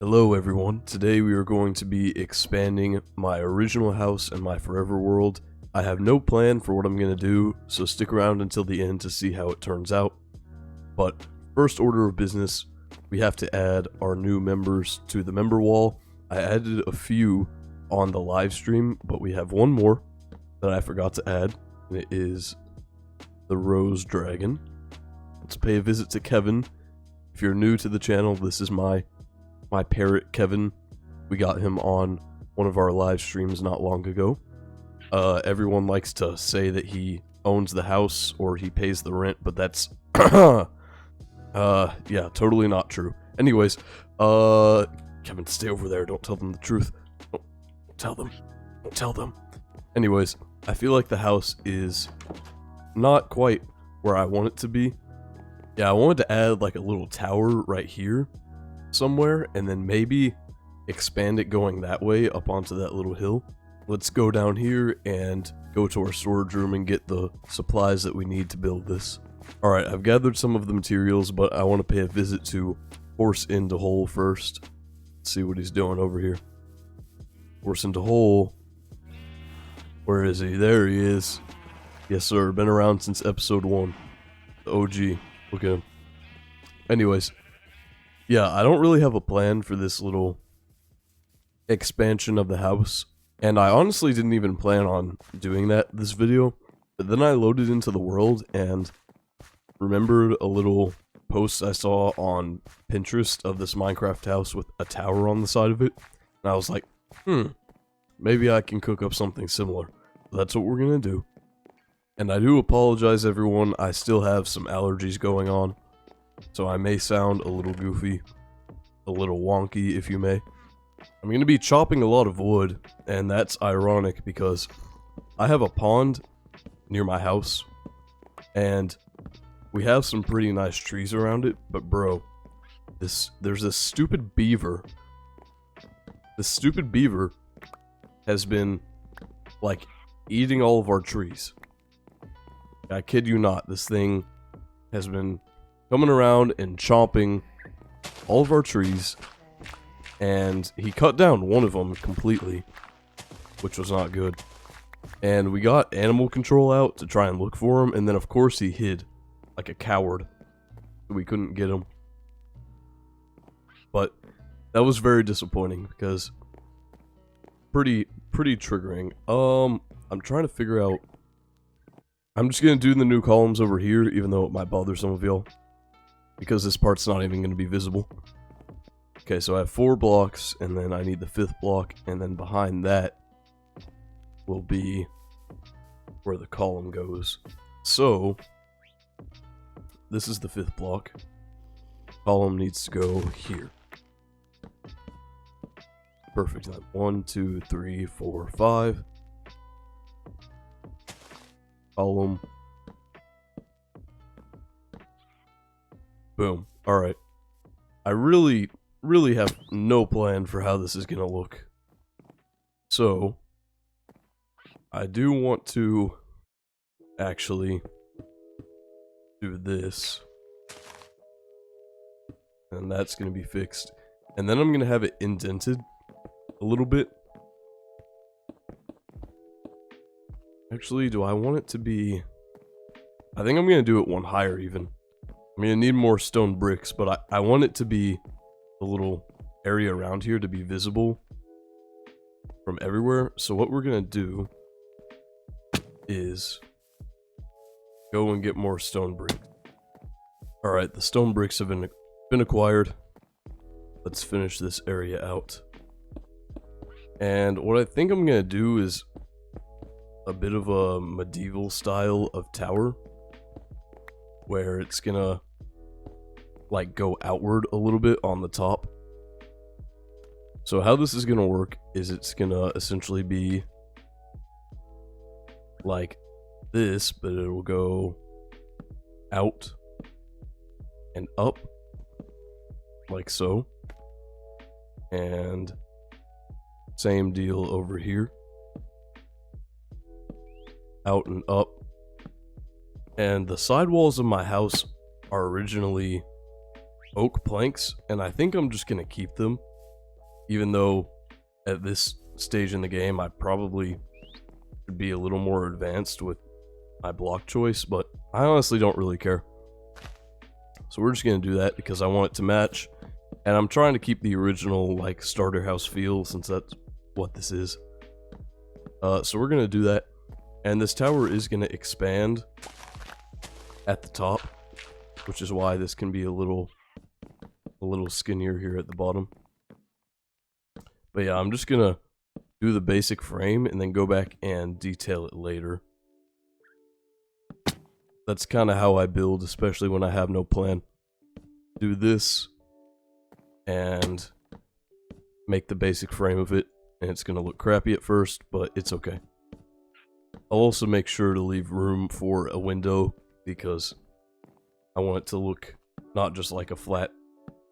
Hello everyone, today we are going to be expanding my original house and my forever world. I have no plan for what I'm going to do, so stick around until the end to see how it turns out. But first order of business, we have to add our new members to the member wall. I added a few on the live stream, but we have one more that I forgot to add, and it is the Rose Dragon. Let's pay a visit to Kevin. If you're new to the channel, this is my parrot, Kevin. We got him on one of our live streams not long ago. Everyone likes to say that he owns the house or he pays the rent, but that's yeah, totally not true. Anyways, Kevin, stay over there. Don't tell them the truth. Don't tell them. Don't tell them. Anyways, I feel like the house is not quite where I want it to be. Yeah, I wanted to add like a little tower right here somewhere, and then maybe expand it going that way up onto that little hill. Let's go down here and go to our storage room and get the supplies that we need to build this. Alright, I've gathered some of the materials, but I want to pay a visit to Horse into Hole first. Let's see what he's doing over here. Horse into Hole. Where is he? There he is. Yes sir, been around since episode 1. The OG. Look at him. Anyways, yeah, I don't really have a plan for this little expansion of the house, and I honestly didn't even plan on doing that this video, but then I loaded into the world and remembered a little post I saw on Pinterest of this Minecraft house with a tower on the side of it, and I was like, maybe I can cook up something similar. That's what we're gonna do. And I do apologize everyone, I still have some allergies going on, so I may sound a little goofy, a little wonky if you may. I'm going to be chopping a lot of wood, and that's ironic because I have a pond near my house, and we have some pretty nice trees around it, but bro, there's this stupid beaver. This stupid beaver has been, like, eating all of our trees. I kid you not, this thing has been coming around and chomping all of our trees, and he cut down one of them completely, which was not good. And we got animal control out to try and look for him, and then of course he hid like a coward. We couldn't get him. But that was very disappointing because pretty triggering. I'm trying to figure out. I'm just gonna do the new columns over here, even though it might bother some of y'all, because this part's not even gonna be visible. Okay, so I have 4 blocks, and then I need the 5th block, and then behind that will be where the column goes. So, this is the 5th block. Column needs to go here. Perfect. 1, 2, 3, 4, 5. Column. Boom. Alright. I really have no plan for how this is gonna look. So, I do want to actually do this. And that's gonna be fixed. And then I'm gonna have it indented a little bit. Actually, do I want it to be... I think I'm gonna do it one higher even. I'm gonna need more stone bricks, but I want it to be a little area around here to be visible from everywhere. So what we're gonna do is go and get more stone bricks. Alright, the stone bricks have been acquired. Let's finish this area out. And what I think I'm gonna do is a bit of a medieval style of tower, where it's gonna like go outward a little bit on the top. So how this is gonna work is it's gonna essentially be like this, but it will go out and up like so, and same deal over here, out and up. And the sidewalls of my house are originally oak planks, and I think I'm just gonna keep them even though at this stage in the game I probably should be a little more advanced with my block choice, but I honestly don't really care. So we're just gonna do that because I want it to match, and I'm trying to keep the original like starter house feel since that's what this is. So we're gonna do that, and this tower is gonna expand at the top, which is why this can be a little skinnier here at the bottom. But yeah, I'm just gonna do the basic frame and then go back and detail it later. That's kind of how I build, especially when I have no plan. Do this and make the basic frame of it, and it's gonna look crappy at first, but it's okay. I'll also make sure to leave room for a window because I want it to look not just like a flat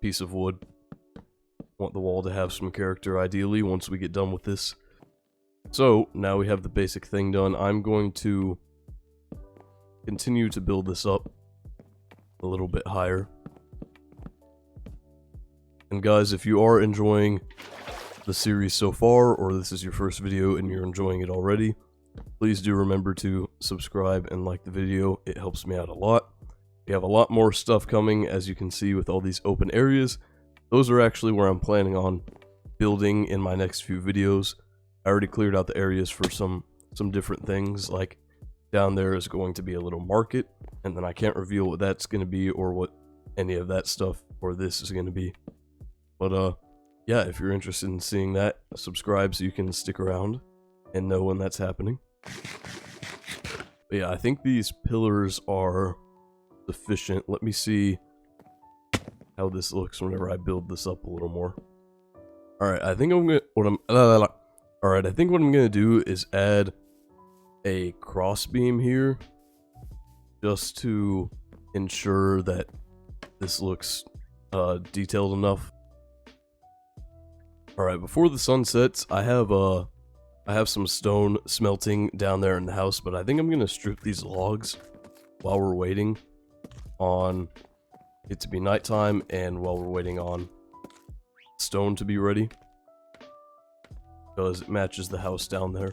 piece of wood. I want the wall to have some character, ideally, once we get done with this. So, now we have the basic thing done. I'm going to continue to build this up a little bit higher. And guys, if you are enjoying the series so far, or this is your first video and you're enjoying it already, please do remember to subscribe and like the video. It helps me out a lot. We have a lot more stuff coming, as you can see, with all these open areas. Those are actually where I'm planning on building in my next few videos. I already cleared out the areas for some different things, like down there is going to be a little market, and then I can't reveal what that's going to be or what any of that stuff or this is going to be. But yeah, if you're interested in seeing that, subscribe so you can stick around and know when that's happening. But yeah, I think these pillars are sufficient. Let me see how this looks whenever I build this up a little more. Alright, I think what I'm gonna do is add a cross beam here, just to ensure that this looks detailed enough. Alright, before the sun sets, I have some stone smelting down there in the house, but I think I'm gonna strip these logs while we're waiting on it to be nighttime and while we're waiting on stone to be ready, because it matches the house down there.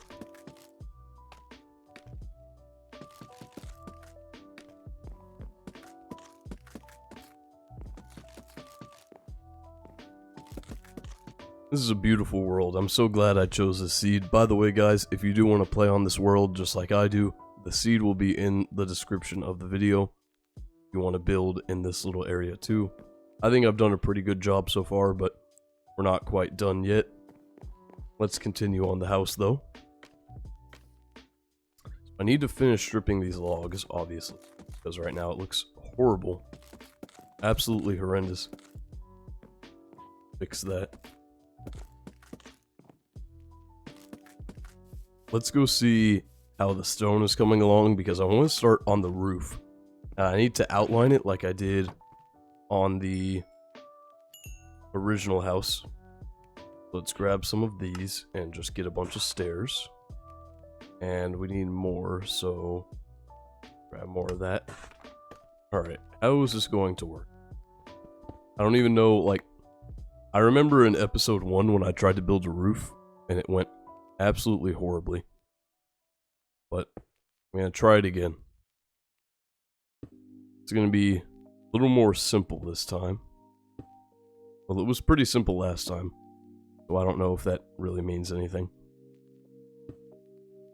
This is a beautiful world. I'm so glad I chose this seed. By the way, guys, if you do want to play on this world just like I do, the seed will be in the description of the video. If you want to build in this little area too. I think I've done a pretty good job so far, but we're not quite done yet. Let's continue on the house though. I need to finish stripping these logs, obviously, because right now it looks horrible. Absolutely horrendous. Fix that. Let's go see how the stone is coming along, because I want to start on the roof. I need to outline it like I did on the original house. Let's grab some of these and just get a bunch of stairs. And we need more, so grab more of that. Alright, how is this going to work? I don't even know, like, I remember in episode 1 when I tried to build a roof, and it went absolutely horribly. But I'm going to try it again. It's going to be a little more simple this time. Well, it was pretty simple last time, so I don't know if that really means anything.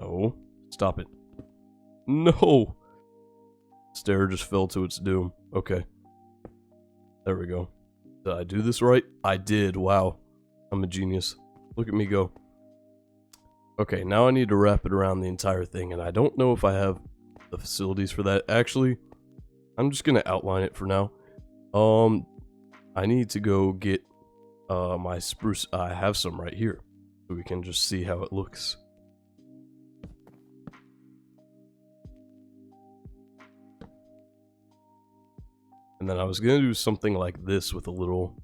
Oh, stop it. No! Stair just fell to its doom. Okay. There we go. Did I do this right? I did. Wow. I'm a genius. Look at me go. Okay, now I need to wrap it around the entire thing, and I don't know if I have the facilities for that. Actually, I'm just gonna outline it for now. I need to go get my spruce. I have some right here, so we can just see how it looks. And then I was gonna do something like this with a little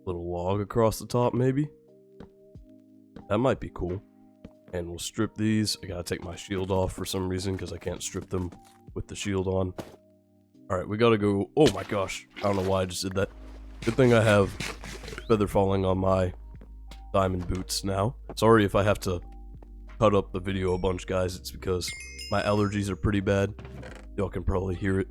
log across the top, maybe. That might be cool. And we'll strip these. I gotta take my shield off for some reason, because I can't strip them with the shield on. Alright, we gotta go. Oh my gosh. I don't know why I just did that. Good thing I have feather falling on my diamond boots now. Sorry if I have to cut up the video a bunch, guys. It's because my allergies are pretty bad. Y'all can probably hear it.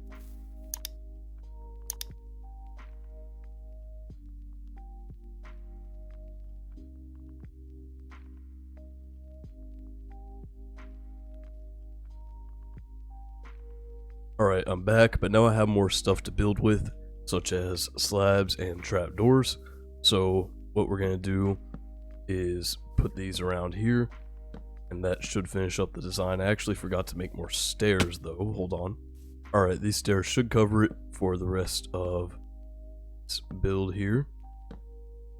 Alright, I'm back, but now I have more stuff to build with, such as slabs and trapdoors. So what we're going to do is put these around here, and that should finish up the design. I actually forgot to make more stairs though, hold on. Alright, these stairs should cover it for the rest of this build here.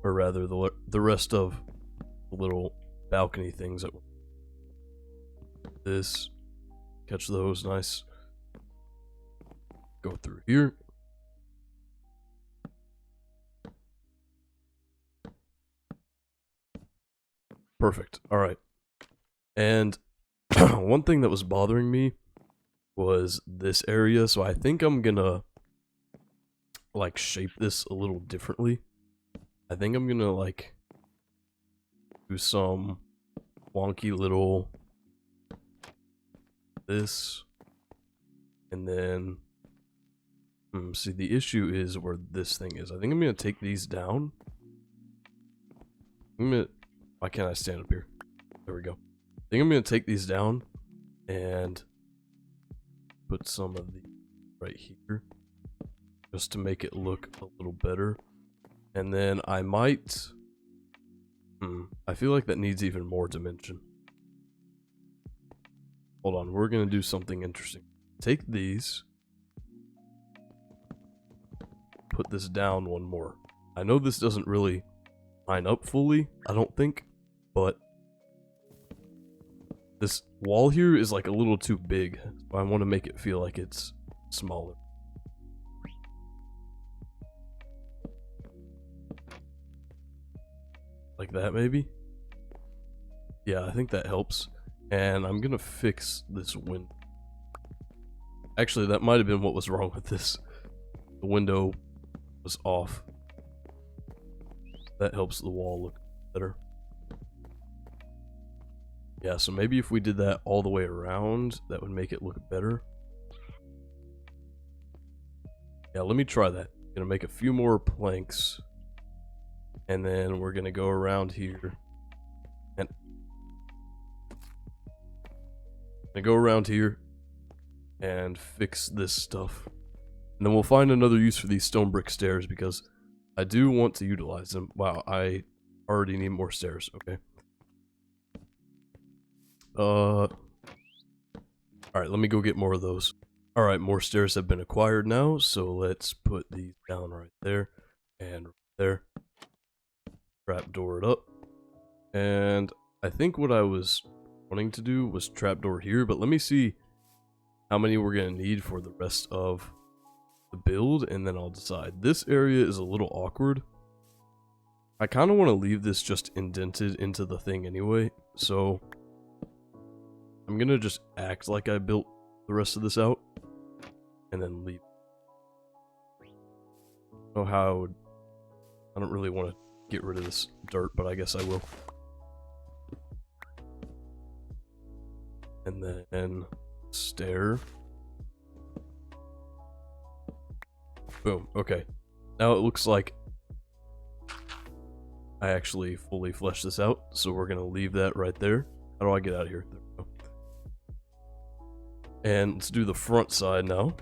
Or rather, the rest of the little balcony things that this, catch those, nice. Go through here. Perfect. All right. And one thing that was bothering me was this area, so I think I'm gonna like shape this a little differently. I think I'm gonna like do some wonky little this, and then see, the issue is where this thing is. I think I'm gonna take these down. Why can't I stand up here? There we go. I think I'm gonna take these down and put some of the right here, just to make it look a little better. And then I might, I feel like that needs even more dimension. Hold on, we're gonna do something interesting. Take these, put this down one more. I know this doesn't really line up fully, I don't think, but this wall here is like a little too big, so I want to make it feel like it's smaller. Like that, maybe? Yeah, I think that helps. And I'm gonna fix this window. Actually, that might have been what was wrong with this. The window was off. That helps the wall look better. Yeah, so maybe if we did that all the way around, that would make it look better. Yeah, let me try that. I'm gonna make a few more planks, and then we're gonna go around here and fix this stuff. And then we'll find another use for these stone brick stairs, because I do want to utilize them. Wow, I already need more stairs. Okay. Alright, let me go get more of those. Alright, more stairs have been acquired now, so let's put these down right there and right there. Trapdoor it up. And I think what I was wanting to do was trapdoor here, but let me see how many we're going to need for the rest of the build, and then I'll decide. This area is a little awkward. I kind of want to leave this just indented into the thing anyway, so I'm going to just act like I built the rest of this out, and then leave. I don't know how. I don't really want to get rid of this dirt, but I guess I will. And then stair. Boom. Okay. Now it looks like I actually fully fleshed this out, so we're going to leave that right there. How do I get out of here? There we go. And let's do the front side now.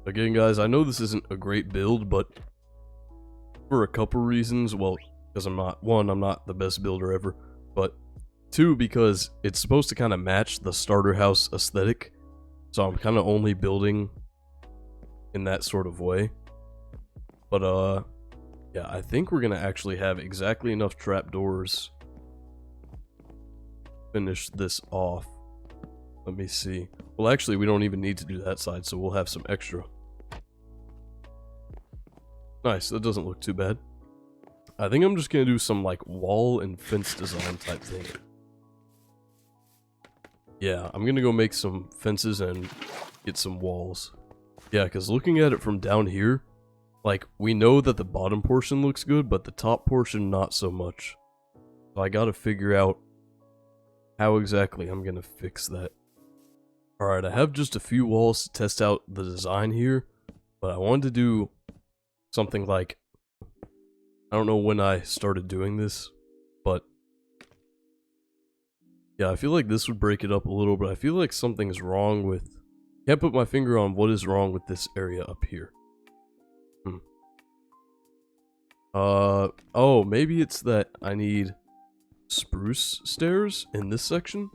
Again, guys, I know this isn't a great build, but for a couple reasons. Well, because I'm not the best builder ever, but two, because it's supposed to kind of match the starter house aesthetic, so I'm kind of only building in that sort of way. But yeah, I think we're gonna actually have exactly enough trapdoors to finish this off. Let me see. Well, actually, we don't even need to do that side, so we'll have some extra. Nice, that doesn't look too bad. I think I'm just gonna do some like wall and fence design type thing. Yeah, I'm gonna go make some fences and get some walls. Yeah, because looking at it from down here, Like, we know that the bottom portion looks good, but the top portion not so much. So I gotta figure out how exactly I'm gonna fix that. Alright, I have just a few walls to test out the design here, but I wanted to do something like, I don't know when I started doing this, but yeah, I feel like this would break it up a little, but I feel like something's wrong with, can't put my finger on what is wrong with this area up here. Oh, maybe it's that I need spruce stairs in this section?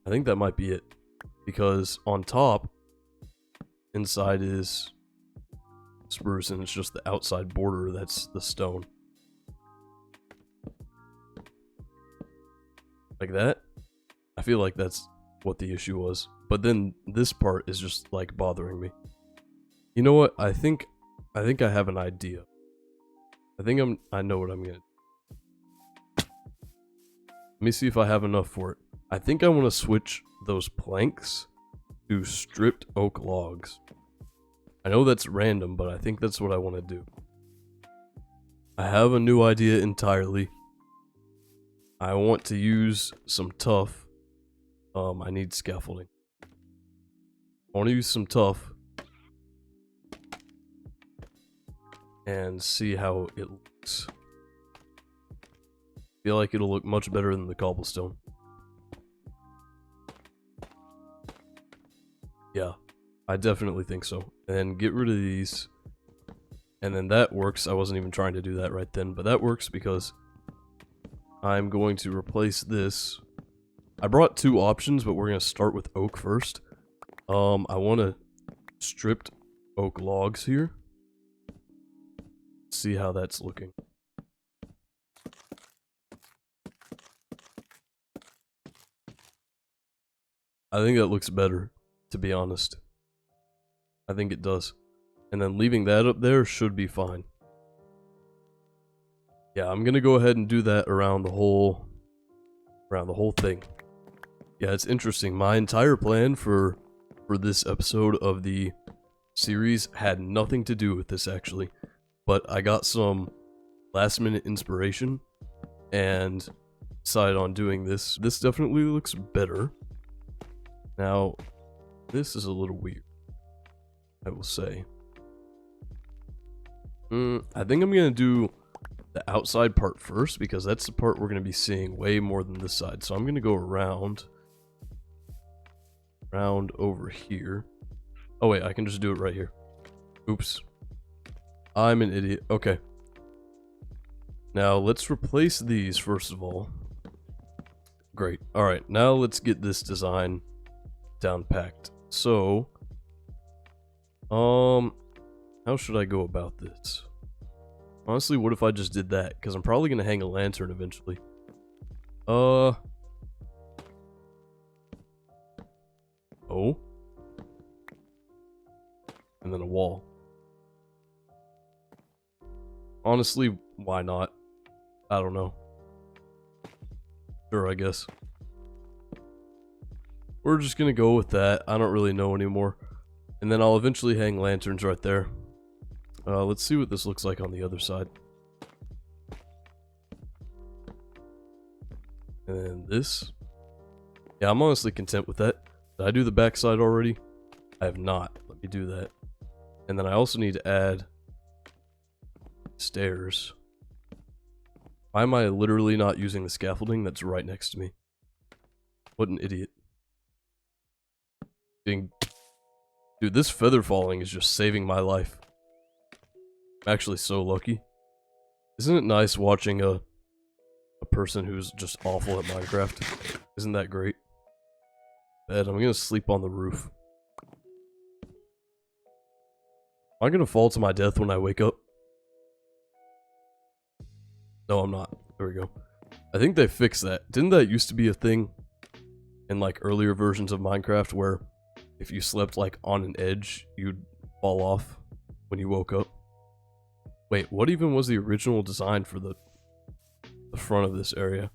I think that might be it. Because on top, inside is spruce, and it's just the outside border that's the stone. Like that? I feel like that's what the issue was. But then this part is just like bothering me. You know what? I think I have an idea. I know what I'm gonna do. Let me see if I have enough for it. I think I want to switch those planks to stripped oak logs. I know that's random, but I think that's what I want to do. I have a new idea entirely. I want to use some tuff. I need scaffolding. I want to use some tuff and see how it looks. Feel like it'll look much better than the cobblestone. Yeah, I definitely think so. And get rid of these. And then that works. I wasn't even trying to do that right then, but that works because I'm going to replace this. I brought two options, but we're going to start with oak first. I want to stripped oak logs here. See how that's looking. I think that looks better, to be honest. I think it does. And then leaving that up there should be fine. Yeah, I'm gonna go ahead and do that around the whole thing. Yeah, it's interesting. My entire plan for this episode of the series had nothing to do with this actually. But I got some last minute inspiration and decided on doing this. This definitely looks better. Now, this is a little weird, I will say. I think I'm going to do the outside part first because that's the part we're going to be seeing way more than this side. So I'm going to go around over here. Oh wait, I can just do it right here. Oops. I'm an idiot. Okay. Now, let's replace these first of all. Great. Alright, now let's get this design down packed. So, how should I go about this? Honestly, what if I just did that? Because I'm probably going to hang a lantern eventually. Oh. And then a wall. Honestly, why not? I don't know. Sure, I guess. We're just gonna go with that. I don't really know anymore. And then I'll eventually hang lanterns right there. Let's see what this looks like on the other side. And then this. Yeah, I'm honestly content with that. Did I do the back side already? I have not. Let me do that. And then I also need to add stairs. Why am I literally not using the scaffolding that's right next to me? What an idiot. Dude, this feather falling is just saving my life. I'm actually so lucky. Isn't it nice watching a person who's just awful at Minecraft? Isn't that great? Bed, I'm gonna sleep on the roof. Am I gonna fall to my death when I wake up? No, I'm not. There we go. I think they fixed that. Didn't that used to be a thing in like earlier versions of Minecraft where if you slept like on an edge, you'd fall off when you woke up? Wait, what even was the original design for the front of this area?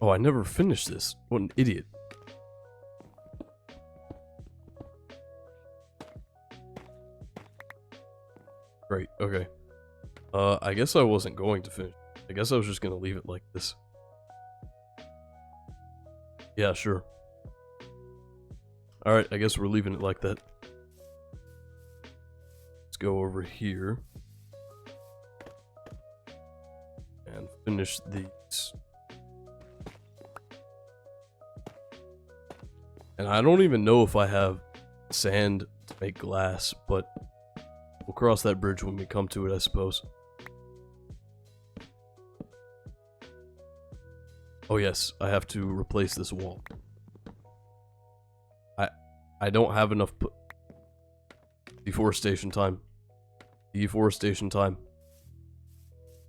Oh, I never finished this. What an idiot. Great, okay. I guess I wasn't going to finish. I guess I was just gonna leave it like this. Yeah, sure. Alright, I guess we're leaving it like that. Let's go over here. And finish these. And I don't even know if I have sand to make glass, but we'll cross that bridge when we come to it, I suppose. Oh yes, I have to replace this wall. I don't have enough deforestation time. Deforestation time.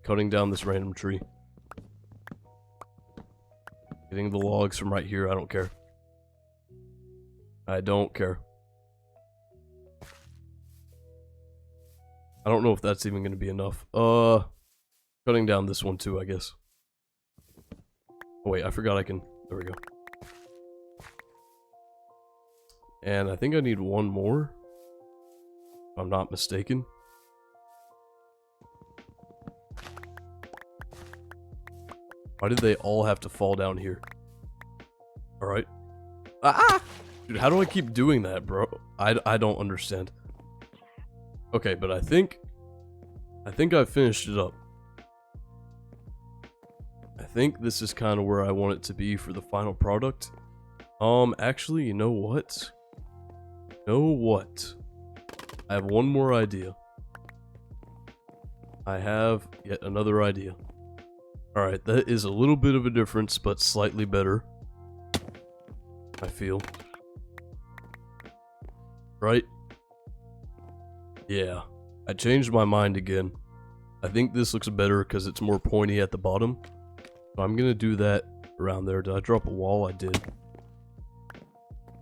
Cutting down this random tree. Getting the logs from right here, I don't care. I don't care. I don't know if that's even going to be enough. Cutting down this one too, I guess. Oh wait, I forgot I can... There we go. And I think I need one more. If I'm not mistaken. Why did they all have to fall down here? Alright. Ah! Dude, how do I keep doing that, bro? I don't understand. Okay, but I think I've finished it up. I think this is kind of where I want it to be for the final product. Actually, you know what? I have one more idea. I have yet another idea. Alright, that is a little bit of a difference, but slightly better. I feel. Right? Yeah. I changed my mind again. I think this looks better because it's more pointy at the bottom. So I'm gonna do that around there. Did I drop a wall? I did.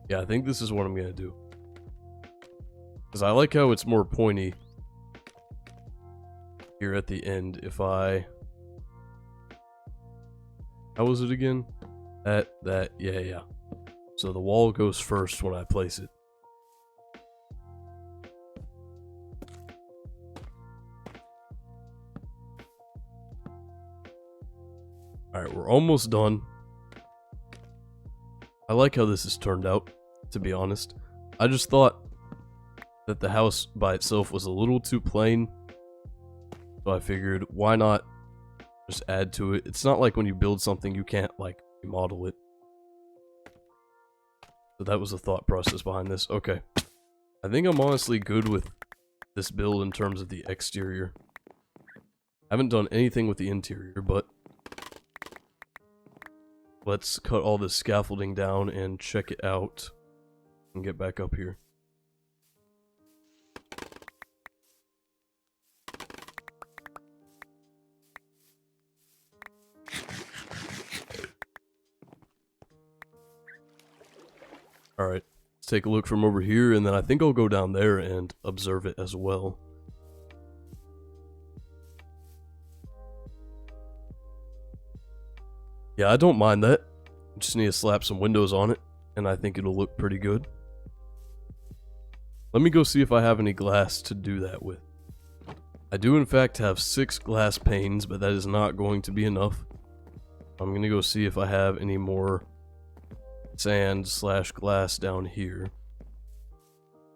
Yeah, I think this is what I'm gonna do. Because I like how it's more pointy here at the end. If I... How was it again? Yeah. So the wall goes first when I place it. Alright, we're almost done. I like how this has turned out, to be honest. I just thought that the house by itself was a little too plain. So I figured, why not just add to it? It's not like when you build something, you can't, like, remodel it. So that was the thought process behind this. Okay. I think I'm honestly good with this build in terms of the exterior. I haven't done anything with the interior, but... Let's cut all this scaffolding down and check it out. And get back up here. Alright, let's take a look from over here, and then I think I'll go down there and observe it as well. Yeah, I don't mind that. Just need to slap some windows on it, and I think it'll look pretty good. Let me go see if I have any glass to do that with. I do in fact have 6 glass panes, but that is not going to be enough. I'm gonna go see if I have any more sand / glass down here.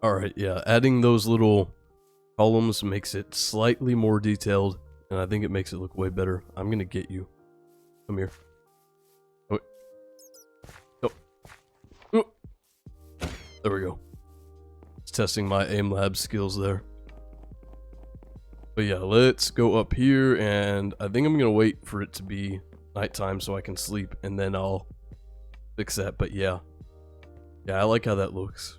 Alright, yeah, adding those little columns makes it slightly more detailed, and I think it makes it look way better. I'm gonna get you. Come here. Oh. Oh. Oh. There we go. It's testing my aim lab skills there. But yeah, let's go up here, and I think I'm gonna wait for it to be nighttime so I can sleep, and then I'll fix that. But yeah, I like how that looks,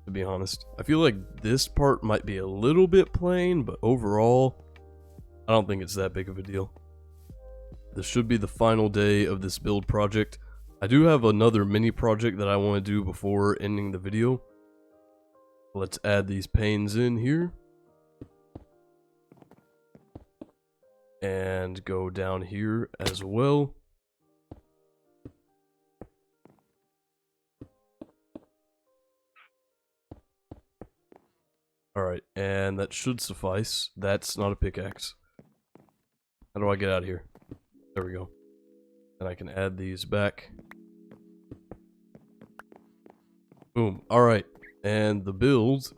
to be honest. I feel like this part might be a little bit plain, but overall, I don't think it's that big of a deal. This should be the final day of this build project. I do have another mini project that I want to do before ending the video. Let's add these panes in here. And go down here as well. Alright, and that should suffice. That's not a pickaxe. How do I get out of here? There we go. And I can add these back. Boom. Alright, and the build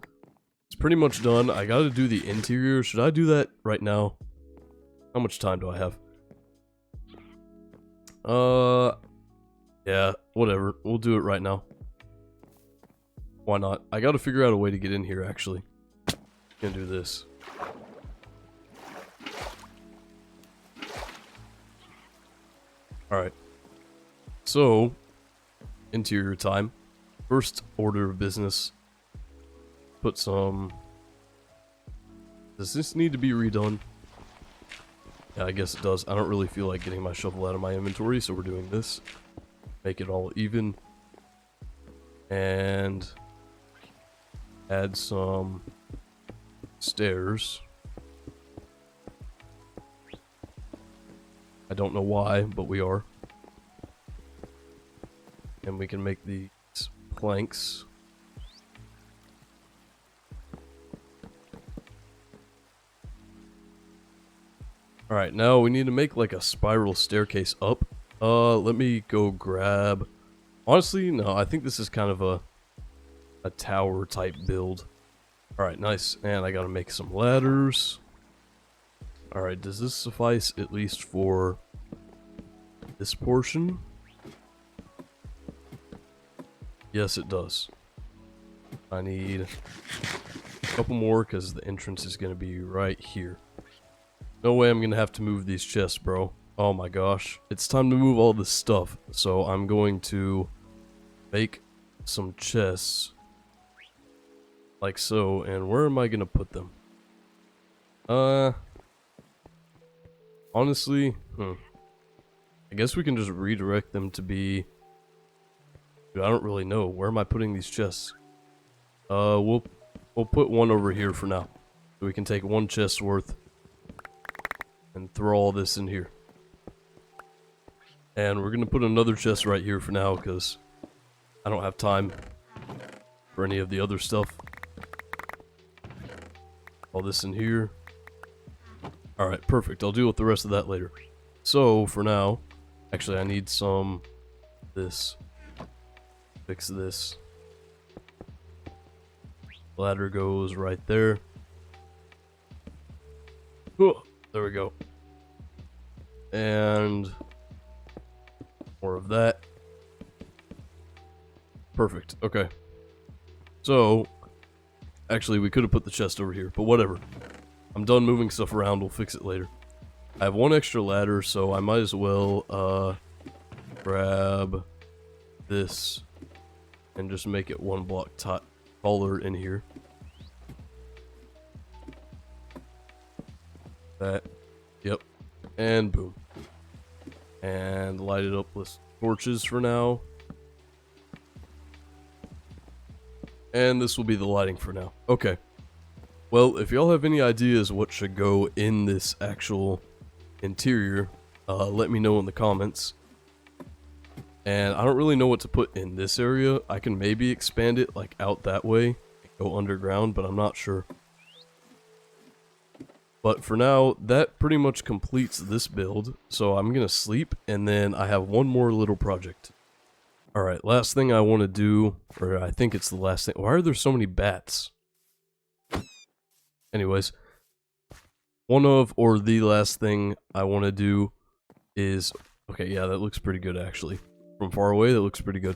is pretty much done. I gotta do the interior. Should I do that right now? How much time do I have? Yeah, whatever. We'll do it right now. Why not? I gotta figure out a way to get in here, actually. Gonna do this. Alright. So, interior time. First order of business. Put some... Does this need to be redone? Yeah, I guess it does. I don't really feel like getting my shovel out of my inventory, so we're doing this. Make it all even. And... add some... stairs. I don't know why, but we are. And we can make these planks. Alright, now we need to make like a spiral staircase up. Let me go grab... Honestly, no, I think this is kind of a tower type build. Alright, nice. And I gotta make some ladders. Alright, does this suffice at least for this portion? Yes, it does. I need a couple more because the entrance is going to be right here. No way I'm going to have to move these chests, bro. Oh my gosh. It's time to move all this stuff. So I'm going to make some chests. Like so. And where am I going to put them? Honestly, I guess we can just redirect them to be... Dude, I don't really know. Where am I putting these chests? We'll put one over here for now. So we can take one chest worth and throw all this in here. And we're gonna put another chest right here for now because I don't have time for any of the other stuff. All this in here. Alright, perfect. I'll deal with the rest of that later. So, for now, actually I need some this. Fix this. Ladder goes right there. Oh, there we go. And more of that. Perfect. Okay. So, actually we could have put the chest over here, but whatever. I'm done moving stuff around. We'll fix it later. I have one extra ladder, so I might as well grab this and just make it one block taller in here. That. Yep. And boom. And light it up with torches for now. And this will be the lighting for now. Okay. Well, if y'all have any ideas what should go in this actual interior, let me know in the comments. And I don't really know what to put in this area. I can maybe expand it like out that way and go underground, but I'm not sure. But for now, that pretty much completes this build. So I'm going to sleep, and then I have one more little project. Alright, last thing I want to do, or I think it's the last thing. Why are there so many bats? Anyways, the last thing I want to do is... Okay, yeah, that looks pretty good actually. From far away, that looks pretty good.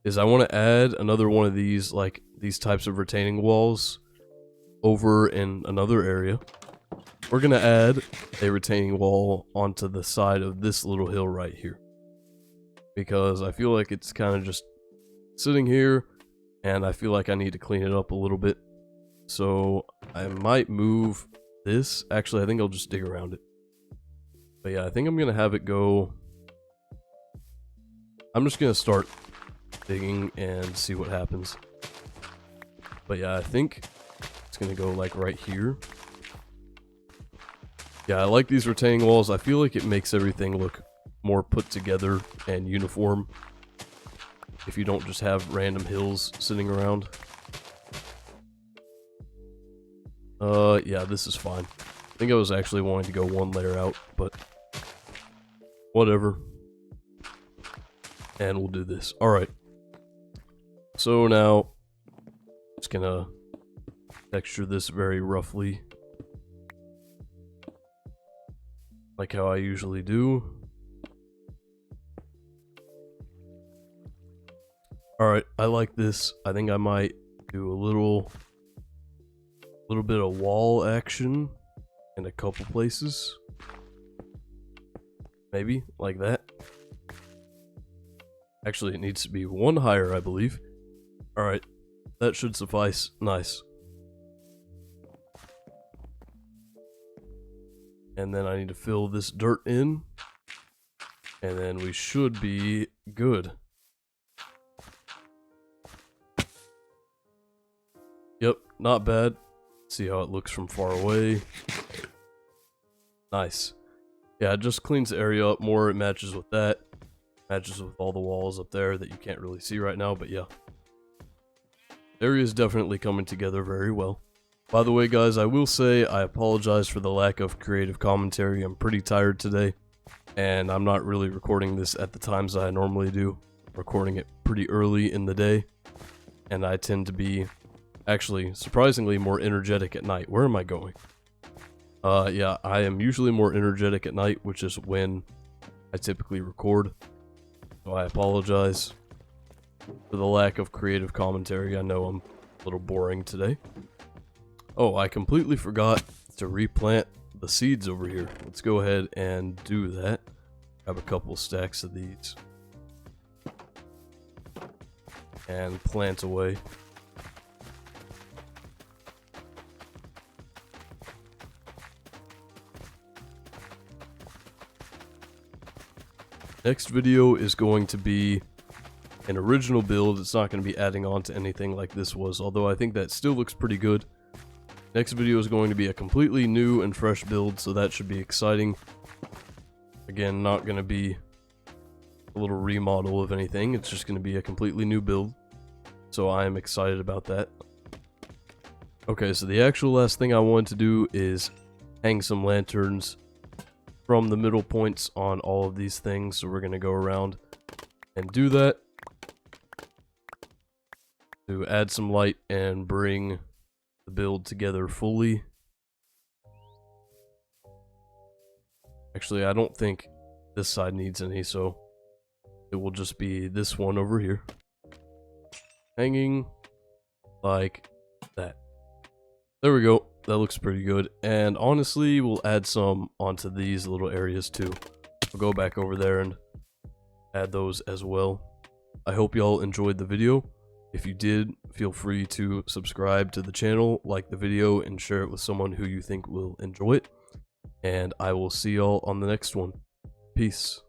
Is I want to add another one of these, like, these types of retaining walls over in another area. We're going to add a retaining wall onto the side of this little hill right here. Because I feel like it's kind of just sitting here, and I feel like I need to clean it up a little bit. So I might move this. Actually, I think I'll just dig around it. But yeah, I think I'm going to have it go... I'm just going to start digging and see what happens. But yeah, I think it's going to go like right here. Yeah, I like these retaining walls. I feel like it makes everything look more put together and uniform if you don't just have random hills sitting around. Yeah, this is fine. I think I was actually wanting to go one layer out, but whatever. And we'll do this. Alright. So now, just gonna texture this very roughly. Like how I usually do. Alright, I like this. I think I might do a little bit of wall action in a couple places. Maybe, like that. Actually, it needs to be one higher, I believe. Alright, that should suffice. Nice. And then I need to fill this dirt in. And then we should be good. Yep, not bad. See how it looks from far away. Nice. Yeah, it just cleans the area up more. It matches with that. Matches with all the walls up there that you can't really see right now, but yeah. The area is definitely coming together very well. By the way, guys, I will say I apologize for the lack of creative commentary. I'm pretty tired today, and I'm not really recording this at the times I normally do. I'm recording it pretty early in the day, and I tend to be actually surprisingly more energetic at night. Where am I going? Yeah, I am usually more energetic at night, which is when I typically record. So I apologize for the lack of creative commentary. I know I'm a little boring today. Oh, I completely forgot to replant the seeds over here. Let's go ahead and do that. Have a couple stacks of these. And plant away. Next video is going to be an original build. It's not going to be adding on to anything like this was, although I think that still looks pretty good. Next video is going to be a completely new and fresh build, so that should be exciting. Again, not going to be a little remodel of anything. It's just going to be a completely new build. So I am excited about that. Okay, so the actual last thing I wanted to do is hang some lanterns from the middle points on all of these things. So we're going to go around and do that to add some light and bring the build together fully. Actually, I don't think this side needs any, so it will just be this one over here. Hanging like that. There we go. That looks pretty good. And honestly, we'll add some onto these little areas too. I'll go back over there and add those as well. I hope y'all enjoyed the video. If you did, feel free to subscribe to the channel, like the video, and share it with someone who you think will enjoy it. And I will see y'all on the next one. Peace.